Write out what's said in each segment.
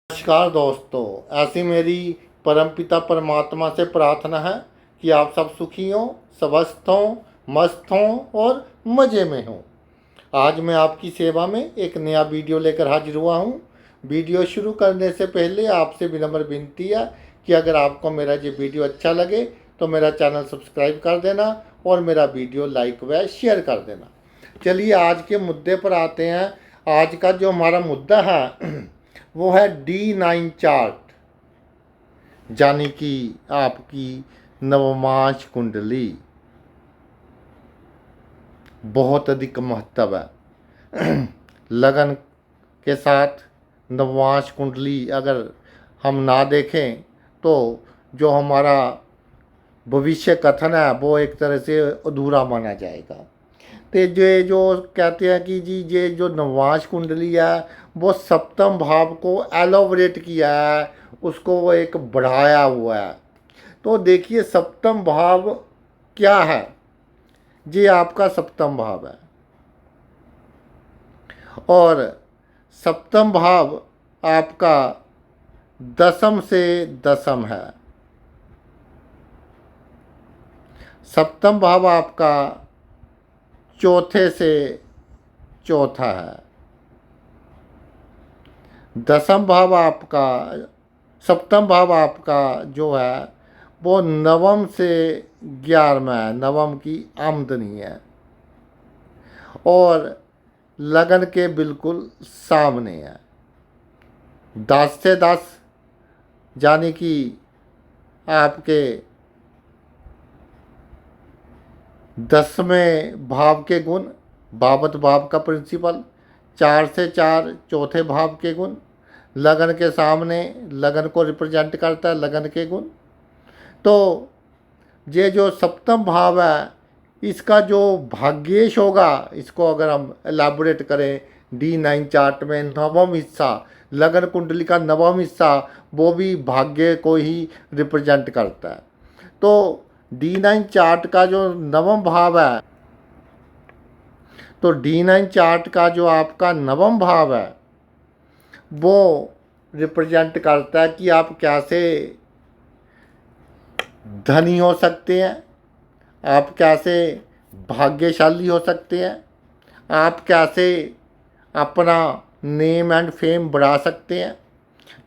नमस्कार दोस्तों, ऐसी मेरी परमपिता परमात्मा से प्रार्थना है कि आप सब सुखी हों, स्वस्थ हों, मस्त हों और मज़े में हों। आज मैं आपकी सेवा में एक नया वीडियो लेकर हाजिर हुआ हूं। वीडियो शुरू करने से पहले आपसे विनम्र विनती है कि अगर आपको मेरा ये वीडियो अच्छा लगे तो मेरा चैनल सब्सक्राइब कर देना और मेरा वीडियो लाइक व शेयर कर देना। चलिए आज के मुद्दे पर आते हैं। आज का जो हमारा मुद्दा है वो है D9 चार्ट, यानी कि आपकी नवमांश कुंडली। बहुत अधिक महत्व है। लगन के साथ नवमांश कुंडली अगर हम ना देखें तो जो हमारा भविष्य कथन है वो एक तरह से अधूरा माना जाएगा। तो ये जो कहते हैं कि जी ये जो नवमांश कुंडली है वो सप्तम भाव को एलोबरेट किया है, उसको वो एक बढ़ाया हुआ है। तो देखिए सप्तम भाव क्या है। ये आपका सप्तम भाव है और सप्तम भाव आपका दसम से दसम है। सप्तम भाव आपका चौथे से चौथा है। दसम भाव आपका सप्तम भाव आपका जो है वो नवम से 11वां है। नवम की आमदनी है और लगन के बिल्कुल सामने है। 10 से 10 यानी कि आपके 10वें भाव के गुण, भावत भाव का प्रिंसिपल। 4 से 4 चौथे भाव के गुण, लगन के सामने, लगन को रिप्रेजेंट करता है, लगन के गुण। तो ये जो सप्तम भाव है इसका जो भाग्येश होगा, इसको अगर हम एलाबोरेट करें D9 चार्ट में, नवम हिस्सा, लगन कुंडली का नवम हिस्सा वो भी भाग्य को ही रिप्रेजेंट करता है। तो D9 चार्ट का जो नवम भाव है, तो D9 चार्ट का जो आपका नवम भाव है वो रिप्रेजेंट करता है कि आप कैसे धनी हो सकते हैं, आप कैसे भाग्यशाली हो सकते हैं, आप कैसे अपना नेम एंड फेम बढ़ा सकते हैं।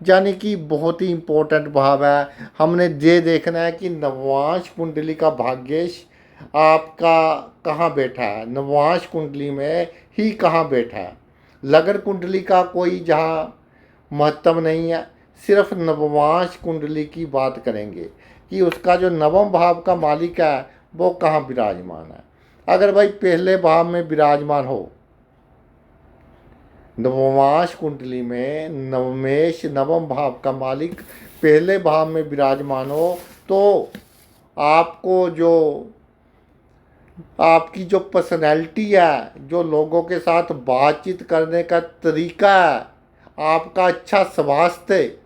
यानी कि बहुत ही इम्पोर्टेंट भाव है। हमने ये देखना है कि नवमांश कुंडली का भाग्येश आपका कहाँ बैठा है, नवमांश कुंडली में ही कहाँ बैठा है। लगन कुंडली का कोई जहाँ महत्व नहीं है, सिर्फ नवमांश कुंडली की बात करेंगे कि उसका जो नवम भाव का मालिक है वो कहाँ विराजमान है। अगर भाई पहले भाव में विराजमान हो, नवमांश कुंडली में नवमेश नवम भाव का मालिक पहले भाव में विराजमान हो तो आपको जो आपकी जो पर्सनैलिटी है, जो लोगों के साथ बातचीत करने का तरीका है, आपका अच्छा स्वास्थ्य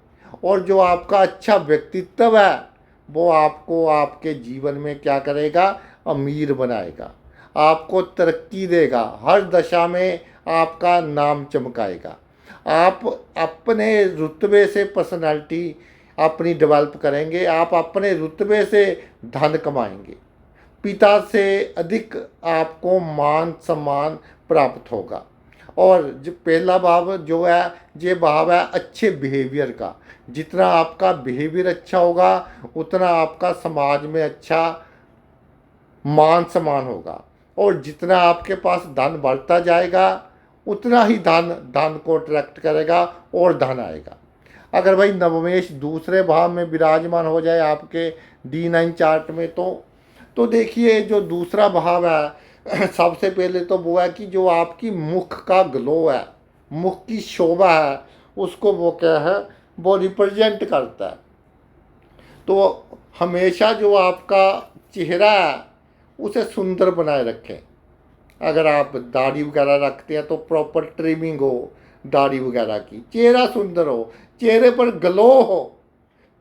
और जो आपका अच्छा व्यक्तित्व है वो आपको आपके जीवन में क्या करेगा, अमीर बनाएगा, आपको तरक्की देगा, हर दशा में आपका नाम चमकाएगा। आप अपने रुतबे से पर्सनालिटी अपनी डेवलप करेंगे, आप अपने रुतबे से धन कमाएंगे, पिता से अधिक आपको मान सम्मान प्राप्त होगा। और जो पहला भाव जो है ये भाव है अच्छे बिहेवियर का। जितना आपका बिहेवियर अच्छा होगा उतना आपका समाज में अच्छा मान सम्मान होगा और जितना आपके पास धन बढ़ता जाएगा उतना ही धन को अट्रैक्ट करेगा और धन आएगा। अगर भाई नवमेश दूसरे भाव में विराजमान हो जाए आपके D9 चार्ट में तो देखिए जो दूसरा भाव है सबसे पहले तो वो है कि जो आपकी मुख का ग्लो है, मुख की शोभा है, उसको वो क्या है, वो रिप्रेजेंट करता है। तो हमेशा जो आपका चेहरा है उसे सुंदर बनाए रखें। अगर आप दाढ़ी वगैरह रखते हैं तो प्रॉपर ट्रिमिंग हो दाढ़ी वगैरह की, चेहरा सुंदर हो, चेहरे पर ग्लो हो,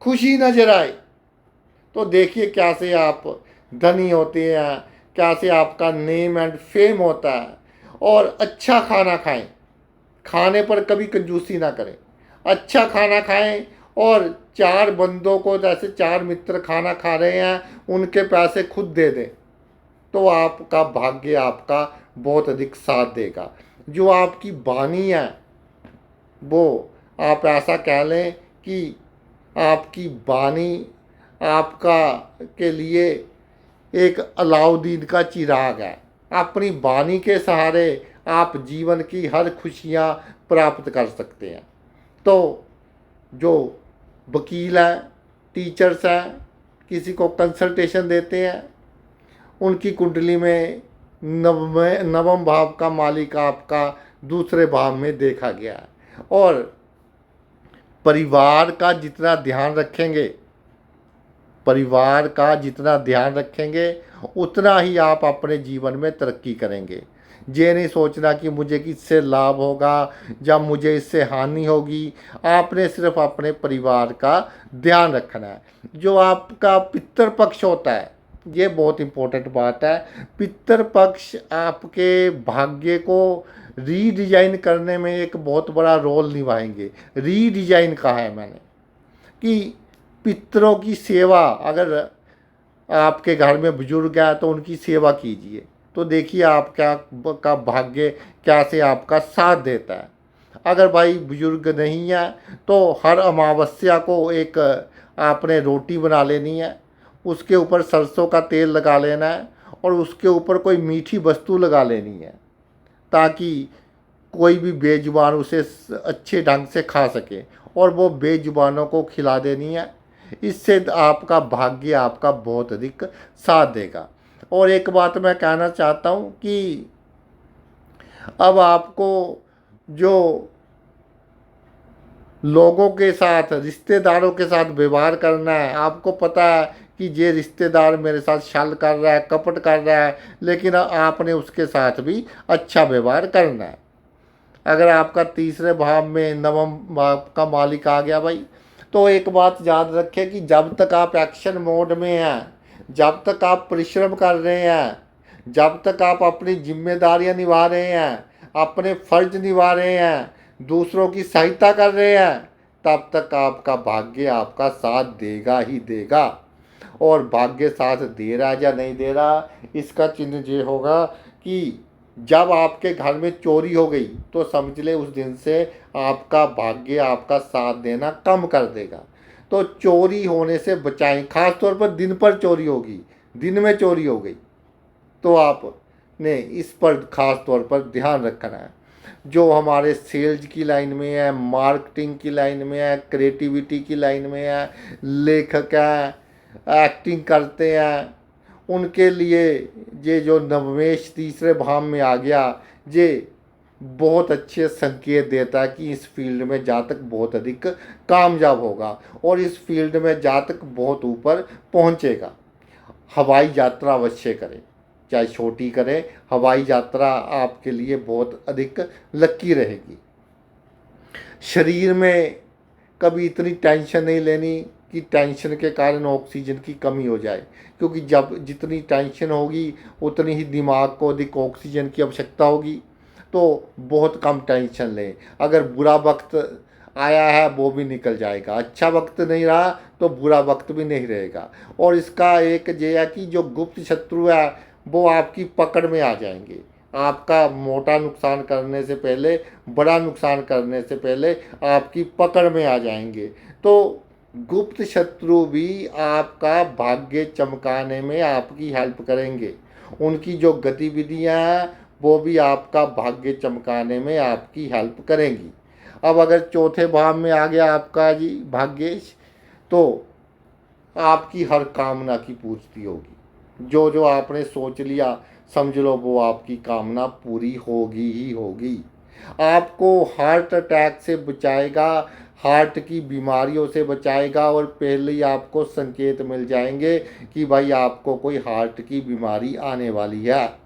खुशी नजर आए, तो देखिए कैसे आप धनी होते हैं, कैसे आपका नेम एंड फेम होता है। और अच्छा खाना खाएं, खाने पर कभी कंजूसी ना करें। अच्छा खाना खाएं और 4 बंदों को, जैसे 4 मित्र खाना खा रहे हैं, उनके पैसे खुद दे दें, तो आपका भाग्य आपका बहुत अधिक साथ देगा। जो आपकी वाणी है वो, आप ऐसा कह लें कि आपकी वाणी आपका के लिए एक अलाउद्दीन का चिराग है। अपनी वाणी के सहारे आप जीवन की हर खुशियाँ प्राप्त कर सकते हैं। तो जो वकील हैं, टीचर्स हैं, किसी को कंसल्टेशन देते हैं, उनकी कुंडली में नवम भाव का मालिक आपका दूसरे भाव में देखा गया है। और परिवार का जितना ध्यान रखेंगे, परिवार का जितना ध्यान रखेंगे, उतना ही आप अपने जीवन में तरक्की करेंगे। ये नहीं सोचना कि मुझे इससे लाभ होगा या मुझे इससे हानि होगी। आपने सिर्फ अपने परिवार का ध्यान रखना है। जो आपका पितृ पक्ष होता है, ये बहुत इम्पोर्टेंट बात है। पितृ पक्ष आपके भाग्य को रीडिजाइन करने में एक बहुत बड़ा रोल निभाएंगे। रीडिजाइन कहा है मैंने कि पितरों की सेवा, अगर आपके घर में बुजुर्ग है तो उनकी सेवा कीजिए, तो देखिए आपका का भाग्य कैसे आपका साथ देता है। अगर भाई बुजुर्ग नहीं है तो हर अमावस्या को एक आपने रोटी बना लेनी है, उसके ऊपर सरसों का तेल लगा लेना है और उसके ऊपर कोई मीठी वस्तु लगा लेनी है, ताकि कोई भी बेजुबान उसे अच्छे ढंग से खा सके और वो बेजुबानों को खिला देनी है। इससे आपका भाग्य आपका बहुत अधिक साथ देगा। और एक बात मैं कहना चाहता हूँ कि अब आपको जो लोगों के साथ, रिश्तेदारों के साथ व्यवहार करना है, आपको पता है कि ये रिश्तेदार मेरे साथ छल कर रहा है, कपट कर रहा है, लेकिन आपने उसके साथ भी अच्छा व्यवहार करना है। अगर आपका तीसरे भाव में नवम भाव का मालिक आ गया भाई, तो एक बात याद रखें कि जब तक आप एक्शन मोड में हैं, जब तक आप परिश्रम कर रहे हैं, जब तक आप अपनी जिम्मेदारियां निभा रहे हैं, अपने फर्ज निभा रहे हैं, दूसरों की सहायता कर रहे हैं, तब तक आपका भाग्य आपका साथ देगा ही देगा। और भाग्य साथ दे रहा या नहीं दे रहा, इसका चिन्ह ये होगा कि जब आपके घर में चोरी हो गई तो समझ ले उस दिन से आपका भाग्य आपका साथ देना कम कर देगा। तो चोरी होने से बचाएं। खास तौर पर दिन पर चोरी होगी, दिन में चोरी हो गई तो आपने इस पर खास तौर पर ध्यान रखना है। जो हमारे सेल्स की लाइन में है, मार्केटिंग की लाइन में है, क्रिएटिविटी की लाइन में है, लेखक है, एक्टिंग करते हैं, उनके लिए ये जो नवमेश तीसरे भाव में आ गया, ये बहुत अच्छे संकेत देता है कि इस फील्ड में जातक बहुत अधिक कामयाब होगा और इस फील्ड में जातक बहुत ऊपर पहुंचेगा। हवाई यात्रा अवश्य करें, चाहे छोटी करें, हवाई यात्रा आपके लिए बहुत अधिक लकी रहेगी। शरीर में कभी इतनी टेंशन नहीं लेनी कि टेंशन के कारण ऑक्सीजन की कमी हो जाए, क्योंकि जब जितनी टेंशन होगी उतनी ही दिमाग को अधिक ऑक्सीजन की आवश्यकता होगी। तो बहुत कम टेंशन लें। अगर बुरा वक्त आया है वो भी निकल जाएगा, अच्छा वक्त नहीं रहा तो बुरा वक्त भी नहीं रहेगा। और इसका एक ये है कि जो गुप्त शत्रु है वो आपकी पकड़ में आ जाएंगे। आपका मोटा नुकसान करने से पहले, बड़ा नुकसान करने से पहले आपकी पकड़ में आ जाएंगे। तो गुप्त शत्रु भी आपका भाग्य चमकाने में आपकी हेल्प करेंगे। उनकी जो गतिविधियां हैं वो भी आपका भाग्य चमकाने में आपकी हेल्प करेंगी। अब अगर चौथे भाव में आ गया आपका जी भाग्येश, तो आपकी हर कामना की पूर्ति होगी। जो जो आपने सोच लिया समझ लो वो आपकी कामना पूरी होगी ही होगी। आपको हार्ट अटैक से बचाएगा, हार्ट की बीमारियों से बचाएगा और पहले ही आपको संकेत मिल जाएंगे कि भाई आपको कोई हार्ट की बीमारी आने वाली है।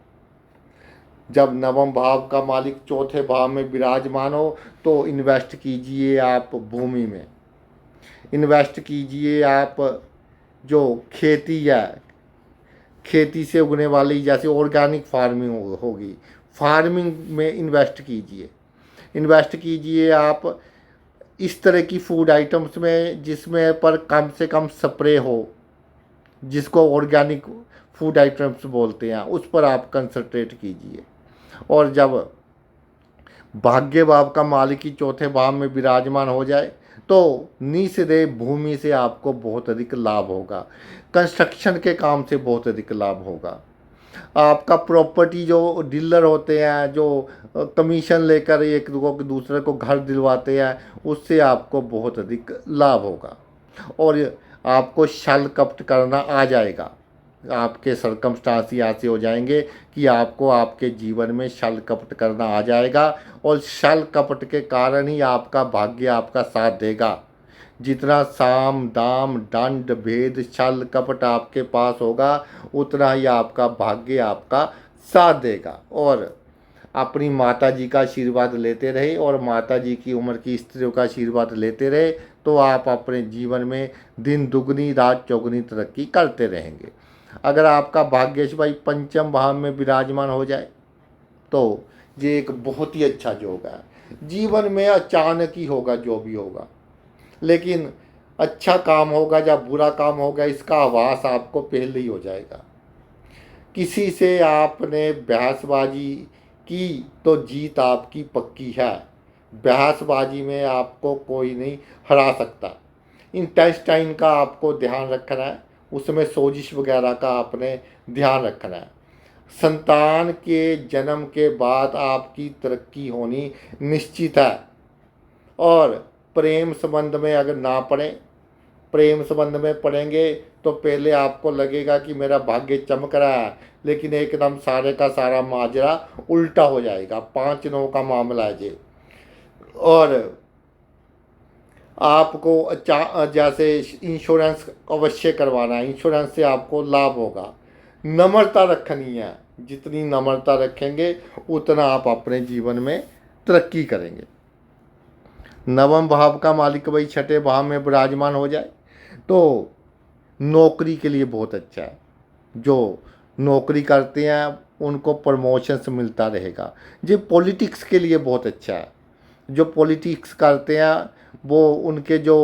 जब नवम भाव का मालिक चौथे भाव में विराजमान हो तो इन्वेस्ट कीजिए आप भूमि में, इन्वेस्ट कीजिए आप जो खेती है, खेती से उगने वाली जैसे ऑर्गेनिक फार्मिंग होगी, फार्मिंग में इन्वेस्ट कीजिए। इन्वेस्ट कीजिए आप इस तरह की फूड आइटम्स में जिसमें पर कम से कम स्प्रे हो, जिसको ऑर्गेनिक फूड आइटम्स बोलते हैं, उस पर आप कंसंट्रेट कीजिए। और जब भाग्य भाव का मालिक ही चौथे भाव में विराजमान हो जाए तो निसंदेह भूमि से आपको बहुत अधिक लाभ होगा, कंस्ट्रक्शन के काम से बहुत अधिक लाभ होगा। आपका प्रॉपर्टी जो डीलर होते हैं, जो कमीशन लेकर एक दूसरे को घर दिलवाते हैं, उससे आपको बहुत अधिक लाभ होगा। और आपको छल कपट करना आ जाएगा, आपके सरकमस्टांस ही ऐसे हो जाएंगे कि आपको आपके जीवन में छल कपट करना आ जाएगा, और छल कपट के कारण ही आपका भाग्य आपका साथ देगा। जितना साम दाम दंड भेद छल कपट आपके पास होगा, उतना ही आपका भाग्य आपका साथ देगा। और अपनी माता जी का आशीर्वाद लेते रहे और माता जी की उम्र की स्त्रियों का आशीर्वाद लेते रहे, तो आप अपने जीवन में दिन दुगनी रात चौगुनी तरक्की करते रहेंगे। अगर आपका भाग्यश भाई पंचम भाव में विराजमान हो जाए तो ये एक बहुत ही अच्छा योग है। जीवन में अचानक ही होगा जो भी होगा, लेकिन अच्छा काम होगा या बुरा काम होगा इसका आभास आपको पहले ही हो जाएगा। किसी से आपने बहसबाजी की तो जीत आपकी पक्की है। बहसबाजी में आपको कोई नहीं हरा सकता। इंटेस्टाइन का आपको ध्यान रखना है, उसमें सोजिश वगैरह का आपने ध्यान रखना है। संतान के जन्म के बाद आपकी तरक्की होनी निश्चित है। और प्रेम संबंध में अगर ना पड़े, प्रेम संबंध में पड़ेंगे तो पहले आपको लगेगा कि मेरा भाग्य चमक रहा है, लेकिन एकदम सारे का सारा माजरा उल्टा हो जाएगा। 5-9 का मामला है ये। और आपको जैसे इंश्योरेंस अवश्य करवाना है, इंश्योरेंस से आपको लाभ होगा। नम्रता रखनी है, जितनी नम्रता रखेंगे उतना आप अपने जीवन में तरक्की करेंगे। नवम भाव का मालिक भाई छठे भाव में विराजमान हो जाए तो नौकरी के लिए बहुत अच्छा है। जो नौकरी करते हैं उनको प्रमोशंस मिलता रहेगा। ये पॉलिटिक्स के लिए बहुत अच्छा है। जो पॉलिटिक्स करते हैं वो उनके जो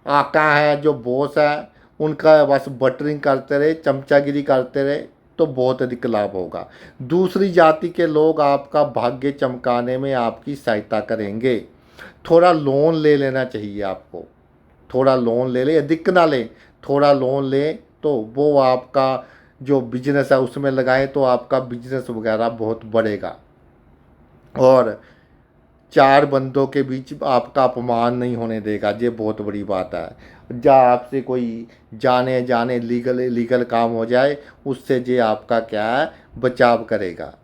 आका है, जो बॉस है, उनका बस बटरिंग करते रहे, चमचागिरी करते रहे तो बहुत अधिक लाभ होगा। दूसरी जाति के लोग आपका भाग्य चमकाने में आपकी सहायता करेंगे। थोड़ा लोन ले लेना चाहिए आपको, थोड़ा लोन ले ले, अधिक ना लें, थोड़ा लोन लें तो वो आपका जो बिजनेस है उसमें लगाएं तो आपका बिजनेस वगैरह बहुत बढ़ेगा। और 4 बंदों के बीच आपका अपमान नहीं होने देगा, ये बहुत बड़ी बात है। जा आपसे कोई जाने जाने लीगल काम हो जाए उससे ये आपका क्या है, बचाव करेगा।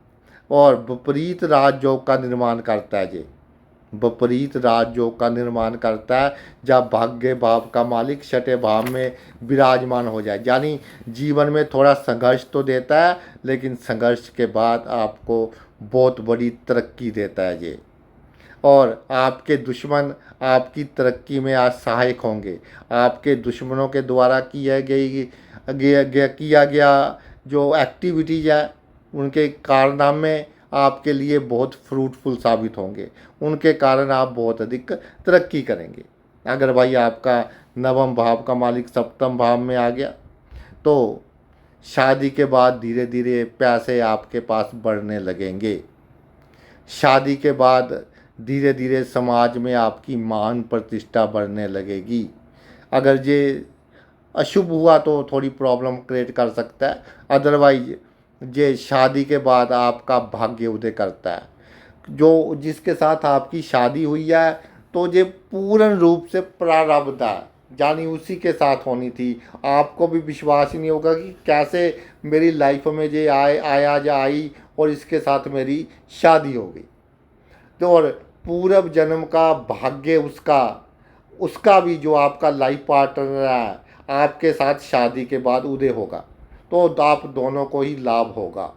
और विपरीत राजयोग का निर्माण करता है ये, विपरीत राजयोग का निर्माण करता है जब भाग्य भाव का मालिक छठे भाव में विराजमान हो जाए। यानी जीवन में थोड़ा संघर्ष तो देता है, लेकिन संघर्ष के बाद आपको बहुत बड़ी तरक्की देता है ये। और आपके दुश्मन आपकी तरक्की में आज सहायक होंगे। आपके दुश्मनों के द्वारा किया गया जो एक्टिविटीज़ है, उनके कारनामे आपके लिए बहुत फ्रूटफुल साबित होंगे। उनके कारण आप बहुत अधिक तरक्की करेंगे। अगर भाई आपका नवम भाव का मालिक सप्तम भाव में आ गया तो शादी के बाद धीरे धीरे पैसे आपके पास बढ़ने लगेंगे। शादी के बाद धीरे धीरे समाज में आपकी मान प्रतिष्ठा बढ़ने लगेगी। अगर ये अशुभ हुआ तो थोड़ी प्रॉब्लम क्रिएट कर सकता है, अदरवाइज ये शादी के बाद आपका भाग्य उदय करता है। जो जिसके साथ आपकी शादी हुई है तो ये पूर्ण रूप से प्रारब्ध है, यानी उसी के साथ होनी थी। आपको भी विश्वास ही नहीं होगा कि कैसे मेरी लाइफ में ये आया या आई और इसके साथ मेरी शादी हो गई। तो और पूर्व जन्म का भाग्य उसका भी जो आपका लाइफ पार्टनर है आपके साथ शादी के बाद उदय होगा, तो आप दोनों को ही लाभ होगा।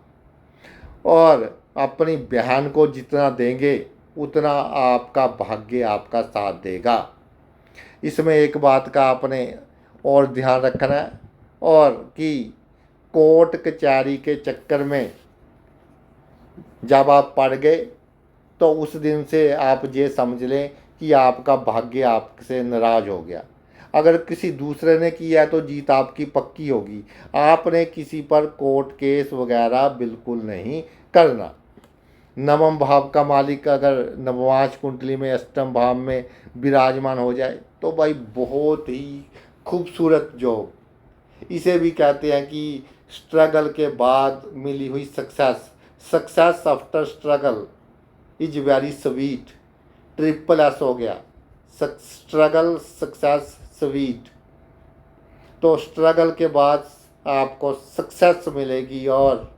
और अपनी बहन को जितना देंगे उतना आपका भाग्य आपका साथ देगा। इसमें एक बात का आपने और ध्यान रखना है, और कि कोर्ट कचहरी के चक्कर में जब आप पड़ गए तो उस दिन से आप ये समझ लें कि आपका भाग्य आपसे नाराज हो गया। अगर किसी दूसरे ने किया है तो जीत आपकी पक्की होगी। आपने किसी पर कोर्ट केस वगैरह बिल्कुल नहीं करना। नवम भाव का मालिक अगर नववांश कुंडली में अष्टम भाव में विराजमान हो जाए तो भाई बहुत ही खूबसूरत जॉब। इसे भी कहते हैं कि स्ट्रगल के बाद मिली हुई success. Success after struggle is very sweet. Triple S हो गया, स्ट्रगल सक्सेस स्वीट। तो स्ट्रगल के बाद आपको सक्सेस मिलेगी और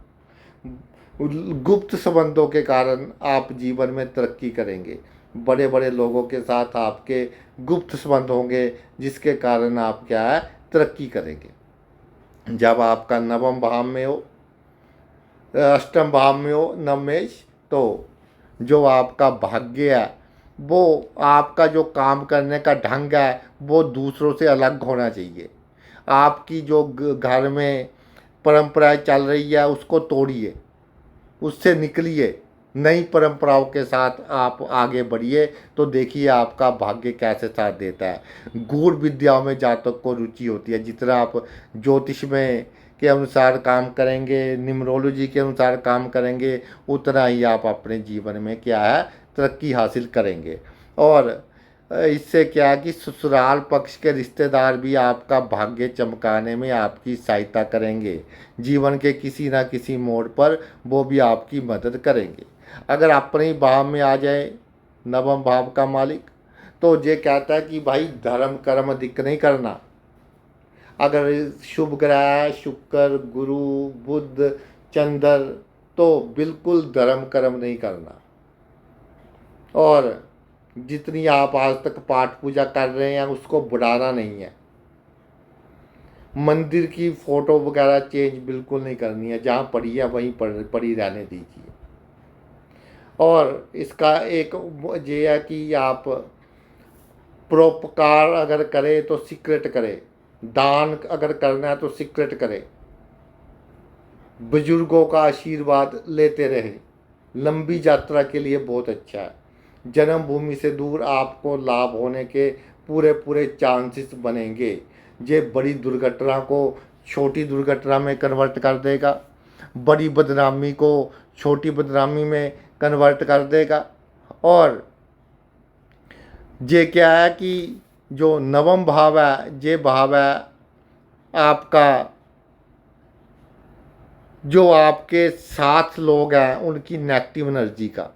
गुप्त संबंधों के कारण आप जीवन में तरक्की करेंगे। बड़े बड़े लोगों के साथ आपके गुप्त संबंध होंगे जिसके कारण आप क्या है तरक्की करेंगे। जब आपका नवम भाव में हो, अष्टम भाव में हो नवमेश, तो जो आपका भाग्य है वो आपका जो काम करने का ढंग है वो दूसरों से अलग होना चाहिए। आपकी जो घर में परंपराएं चल रही है उसको तोड़िए, उससे निकलिए, नई परंपराओं के साथ आप आगे बढ़िए। तो देखिए आपका भाग्य कैसे साथ देता है। गूढ़ विद्याओं में जातक को रुचि होती है। जितना आप ज्योतिष में के अनुसार काम करेंगे, न्यूमरोलॉजी के अनुसार काम करेंगे, उतना ही आप अपने जीवन में क्या है तरक्की हासिल करेंगे। और इससे क्या है कि ससुराल पक्ष के रिश्तेदार भी आपका भाग्य चमकाने में आपकी सहायता करेंगे। जीवन के किसी ना किसी मोड़ पर वो भी आपकी मदद करेंगे। अगर अपने ही भाव में आ जाए नवम भाव का मालिक तो ये कहता है कि भाई धर्म कर्म अधिक नहीं करना। अगर शुभ ग्रह है शुक्र गुरु बुध चंद्र तो बिल्कुल धर्म कर्म नहीं करना। और जितनी आप आज तक पाठ पूजा कर रहे हैं उसको बढ़ाना नहीं है। मंदिर की फोटो वगैरह चेंज बिल्कुल नहीं करनी है। जहाँ पड़ी है वहीं पड़ी रहने दीजिए। और इसका एक ये है कि आप परोपकार अगर करें तो सीक्रेट करें, दान अगर करना है तो सीक्रेट करें, बुजुर्गों का आशीर्वाद लेते रहे। लंबी यात्रा के लिए बहुत अच्छा है। जन्मभूमि से दूर आपको लाभ होने के पूरे पूरे चांसेस बनेंगे। ये बड़ी दुर्घटना को छोटी दुर्घटना में कन्वर्ट कर देगा, बड़ी बदनामी को छोटी बदनामी में कन्वर्ट कर देगा। और ये क्या है कि जो नवम भाव है ये भाव है आपका जो आपके साथ लोग हैं उनकी नेगेटिव एनर्जी का।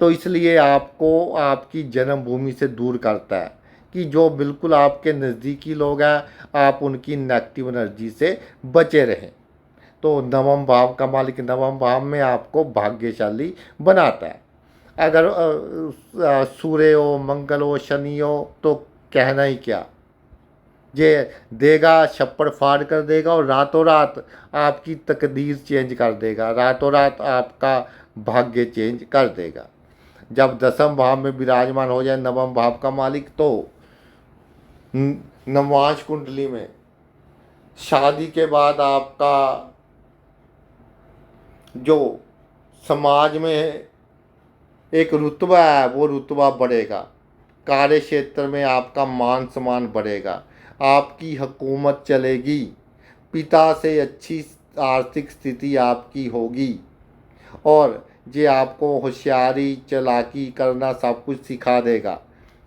तो इसलिए आपको आपकी जन्मभूमि से दूर करता है कि जो बिल्कुल आपके नज़दीकी लोग हैं आप उनकी नेगेटिव एनर्जी से बचे रहें। तो नवम भाव का मालिक नवम भाव में आपको भाग्यशाली बनाता है। अगर सूर्य हो मंगल हो शनि हो तो कहना ही क्या, ये देगा छप्पड़ फाड़ कर देगा और रातों रात आपकी तकदीर चेंज कर देगा, रातों रात आपका भाग्य चेंज कर देगा। जब दसम भाव में विराजमान हो जाए नवम भाव का मालिक तो नववांश कुंडली में शादी के बाद आपका जो समाज में एक रुतबा है वो रुतबा बढ़ेगा। कार्य क्षेत्र में आपका मान सम्मान बढ़ेगा, आपकी हुकूमत चलेगी, पिता से अच्छी आर्थिक स्थिति आपकी होगी। और ये आपको होशियारी चालाकी करना सब कुछ सिखा देगा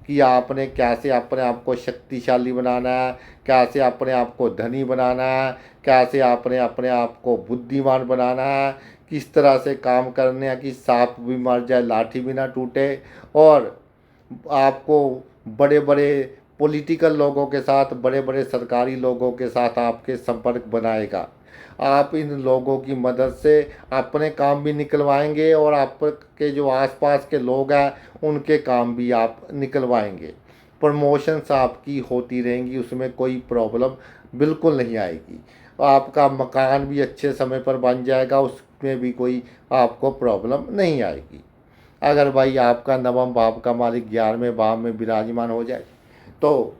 कि आपने कैसे अपने आप को शक्तिशाली बनाना है, कैसे अपने आप को धनी बनाना है, कैसे आपने अपने आप को बुद्धिमान बनाना है, किस तरह से काम करने हैं कि सांप भी मर जाए लाठी भी ना टूटे। और आपको बड़े बड़े पॉलिटिकल लोगों के साथ बड़े बड़े सरकारी लोगों के साथ आपके संपर्क बनाएगा। आप इन लोगों की मदद से अपने काम भी निकलवाएंगे और आपके जो आसपास के लोग हैं उनके काम भी आप निकलवाएंगे। प्रमोशंस आपकी होती रहेंगी, उसमें कोई प्रॉब्लम बिल्कुल नहीं आएगी। आपका मकान भी अच्छे समय पर बन जाएगा, उसमें भी कोई आपको प्रॉब्लम नहीं आएगी। अगर भाई आपका नवम भाव का मालिक 11वें भाव में विराजमान हो जाए तो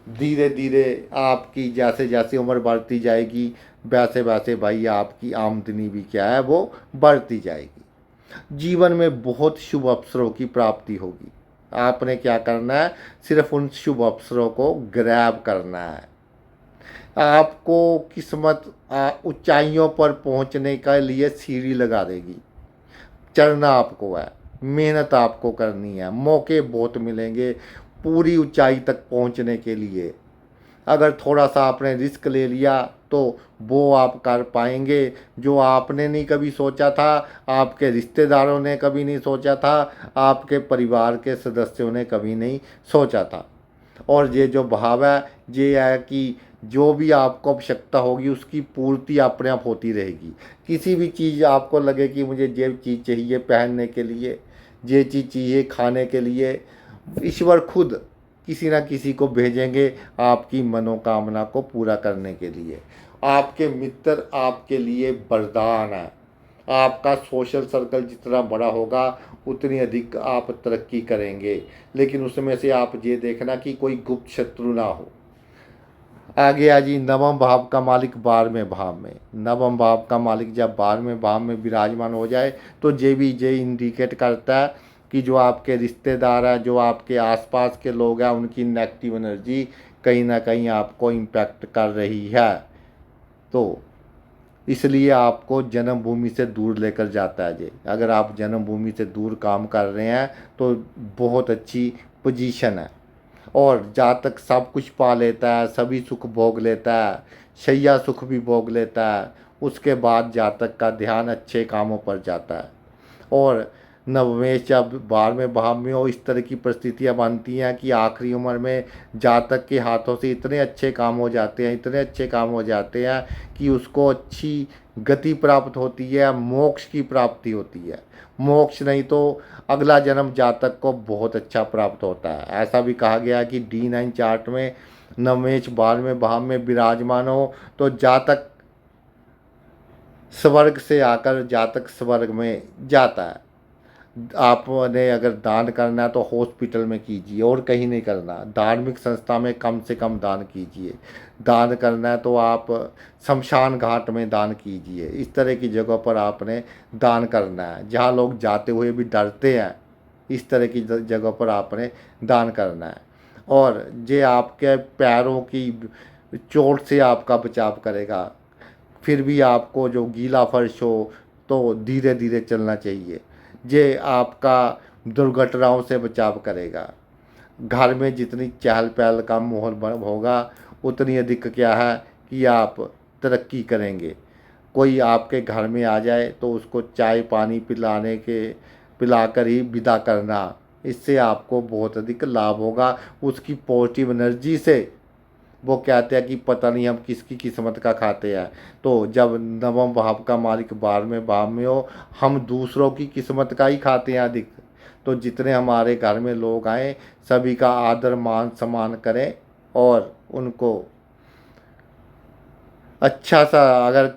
धीरे धीरे आपकी जैसे जैसे उम्र बढ़ती जाएगी वैसे वैसे भाई आपकी आमदनी भी क्या है वो बढ़ती जाएगी। जीवन में बहुत शुभ अवसरों की प्राप्ति होगी। आपने क्या करना है, सिर्फ उन शुभ अवसरों को ग्रैब करना है। आपको किस्मत ऊंचाइयों पर पहुंचने के लिए सीढ़ी लगा देगी। चढ़ना आपको है, मेहनत आपको करनी है, मौके बहुत मिलेंगे पूरी ऊंचाई तक पहुंचने के लिए। अगर थोड़ा सा आपने रिस्क ले लिया तो वो आप कर पाएंगे जो आपने नहीं कभी सोचा था, आपके रिश्तेदारों ने कभी नहीं सोचा था, आपके परिवार के सदस्यों ने कभी नहीं सोचा था। और ये जो भाव है, ये है कि जो भी आपको आवश्यकता होगी उसकी पूर्ति अपने आप होती रहेगी। किसी भी चीज़ आपको लगे कि मुझे ये चीज़ चाहिए पहनने के लिए, ये चीज़ चाहिए खाने के लिए, ईश्वर खुद किसी न किसी को भेजेंगे आपकी मनोकामना को पूरा करने के लिए। आपके मित्र आपके लिए वरदान है। आपका सोशल सर्कल जितना बड़ा होगा उतनी अधिक आप तरक्की करेंगे, लेकिन उसमें से आप ये देखना कि कोई गुप्त शत्रु ना हो। आगे आ जी, नवम भाव का मालिक 12वें भाव में। नवम भाव का मालिक जब 12वें भाव में विराजमान हो जाए तो ये भी ये इंडिकेट करता है कि जो आपके रिश्तेदार हैं, जो आपके आसपास के लोग हैं, उनकी नेगेटिव एनर्जी कहीं ना कहीं आपको इम्पैक्ट कर रही है। तो इसलिए आपको जन्मभूमि से दूर लेकर जाता है जी। अगर आप जन्मभूमि से दूर काम कर रहे हैं तो बहुत अच्छी पोजीशन है। और जातक सब कुछ पा लेता है, सभी सुख भोग लेता है, शैया सुख भी भोग लेता है, उसके बाद जातक का ध्यान अच्छे कामों पर जाता है। और नवमेश जब 12वें भाव में हो, इस तरह की परिस्थितियाँ बनती हैं कि आखिरी उम्र में जातक के हाथों से इतने अच्छे काम हो जाते हैं, इतने अच्छे काम हो जाते हैं कि उसको अच्छी गति प्राप्त होती है, मोक्ष की प्राप्ति होती है। मोक्ष नहीं तो अगला जन्म जातक को बहुत अच्छा प्राप्त होता है। ऐसा भी कहा गया कि D9 चार्ट में नवमेश 12वें भाव में विराजमान हो तो जातक स्वर्ग से आकर जातक स्वर्ग में जाता है। आपने अगर दान करना है तो हॉस्पिटल में कीजिए और कहीं नहीं करना। धार्मिक संस्था में कम से कम दान कीजिए। दान करना है तो आप शमशान घाट में दान कीजिए। इस तरह की जगह पर आपने दान करना है जहाँ लोग जाते हुए भी डरते हैं। इस तरह की जगह पर आपने दान करना है। और ये आपके पैरों की चोट से आपका बचाव करेगा। फिर भी आपको जो गीला फर्श हो तो धीरे धीरे चलना चाहिए। ये आपका दुर्घटनाओं से बचाव करेगा। घर में जितनी चहल पहल का माहौल होगा उतनी अधिक क्या है कि आप तरक्की करेंगे। कोई आपके घर में आ जाए तो उसको चाय पानी पिलाकर ही विदा करना, इससे आपको बहुत अधिक लाभ होगा। उसकी पॉजिटिव एनर्जी से वो कहते हैं कि पता नहीं हम किसकी किस्मत का खाते हैं। तो जब नवम भाव का मालिक 12वें भाव में हो, हम दूसरों की किस्मत का ही खाते हैं अधिक। तो जितने हमारे घर में लोग आए सभी का आदर मान सम्मान करें और उनको अच्छा सा, अगर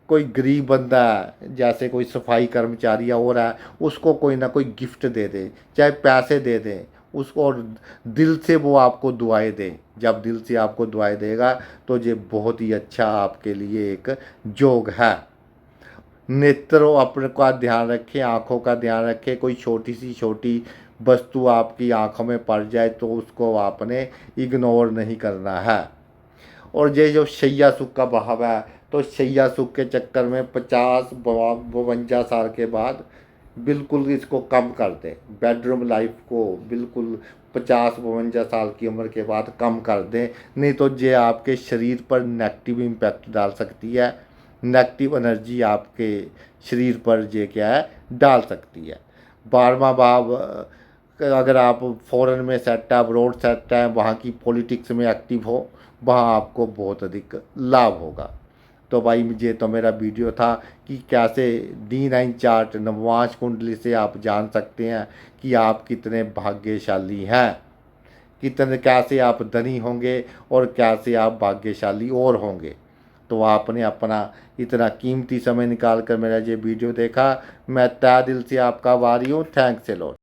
कोई गरीब बंदा है, जैसे कोई सफाई कर्मचारी और है, उसको कोई ना कोई गिफ्ट दे दे, चाहे पैसे दे दें उसको, और दिल से वो आपको दुआएं दे। जब दिल से आपको दुआएं देगा तो ये बहुत ही अच्छा आपके लिए एक योग है। नेत्रों अपने का ध्यान रखें, आँखों का ध्यान रखें। कोई छोटी सी छोटी वस्तु आपकी आँखों में पड़ जाए तो उसको आपने इग्नोर नहीं करना है। और ये जो शैया सुख का भाव है तो शैया सुख के चक्कर में 50-52 साल के बाद बिल्कुल इसको कम कर दें। बेडरूम लाइफ को बिल्कुल 50-52 साल की उम्र के बाद कम कर दें, नहीं तो ये आपके शरीर पर नेगेटिव इम्पैक्ट डाल सकती है। नेगेटिव एनर्जी आपके शरीर पर ये क्या है डाल सकती है। 12वां भाव अगर आप फॉरेन में सेट है, अब्रोड सेट है, वहाँ की पॉलिटिक्स में एक्टिव हो, वहाँ आपको बहुत अधिक लाभ होगा। तो भाई ये तो मेरा वीडियो था कि कैसे D9 चार्ट नववांश कुंडली से आप जान सकते हैं कि आप कितने भाग्यशाली हैं, कितने कैसे आप धनी होंगे और कैसे आप भाग्यशाली और होंगे। तो आपने अपना इतना कीमती समय निकाल कर मेरा ये वीडियो देखा, मैं तहे दिल से आपका आभारी हूँ। Thanks a lot.